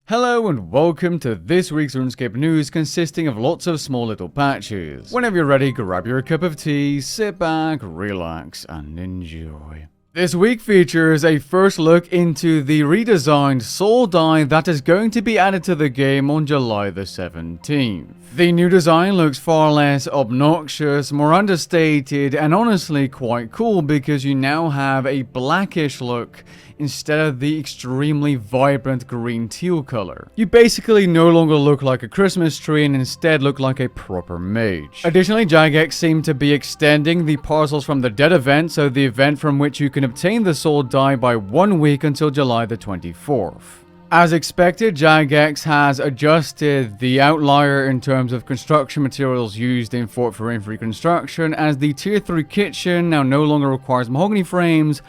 Hello and welcome to this week's RuneScape news consisting of lots of small little patches. Whenever you're ready, grab your cup of tea, sit back, relax, and enjoy. This week features a first look into the redesigned soul die that is going to be added to the game on July the 17th. The new design looks far less obnoxious, more understated, and honestly quite cool because you now have a blackish look instead of the extremely vibrant green teal color. You basically no longer look like a Christmas tree and instead look like a proper mage. Additionally, Jagex seem to be extending the Parcels from the Dead event, so the event from which you can obtain the soul die by 1 week until July the 24th. As expected, Jagex has adjusted the outlier in terms of construction materials used in Fort for Infantry construction, as the Tier 3 kitchen now no longer requires mahogany frames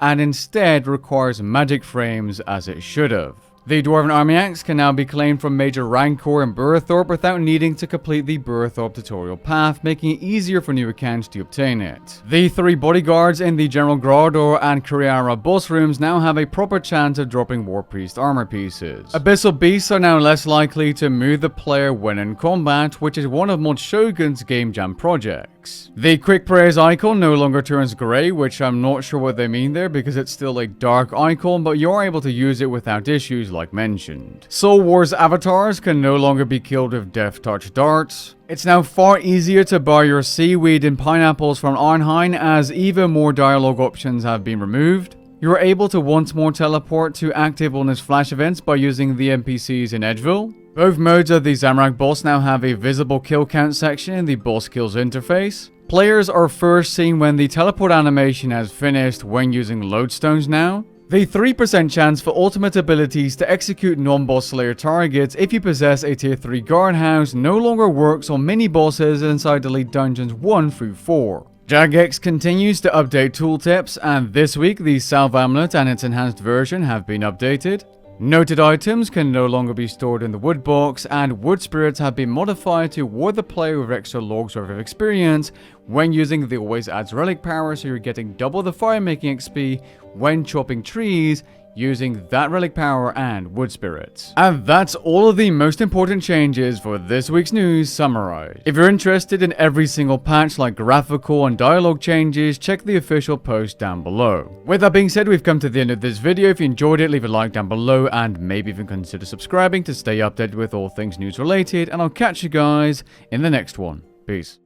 and instead requires magic frames as it should have. The Dwarven Army Axe can now be claimed from Major Rancor and Burthorpe without needing to complete the Burthorpe tutorial path, making it easier for new accounts to obtain it. The 3 bodyguards in the General Grador and Kuriara boss rooms now have a proper chance of dropping War Priest armor pieces. Abyssal Beasts are now less likely to move the player when in combat, which is one of Mod Shogun's game jam projects. The Quick Prayers icon no longer turns grey, which I'm not sure what they mean there because it's still a dark icon, but you're able to use it without issues like mentioned. Soul Wars avatars can no longer be killed with Death Touch darts. It's now far easier to buy your seaweed and pineapples from Arnheim as even more dialogue options have been removed. You're able to once more teleport to active wilderness flash events by using the NPCs in Edgeville. Both modes of the Zamrak boss now have a visible kill count section in the boss kills interface. Players are first seen when the teleport animation has finished when using lodestones now. The 3% chance for ultimate abilities to execute non-boss slayer targets if you possess a tier 3 guardhouse no longer works on mini-bosses inside Elite Dungeons 1 through 4. Jagex continues to update tooltips, and this week the Salve Amulet and its enhanced version have been updated. Noted items can no longer be stored in the wood box, and wood spirits have been modified to reward the player with extra logs worth of experience when using the Always Adds Relic power, so you're getting double the fire making XP when chopping trees using that relic power and wood spirits. And that's all of the most important changes for this week's news summarized. If you're interested in every single patch like graphical and dialogue changes, check the official post down below. With that being said, we've come to the end of this video. If you enjoyed it, leave a like down below and maybe even consider subscribing to stay updated with all things news related, and I'll catch you guys in the next one. Peace.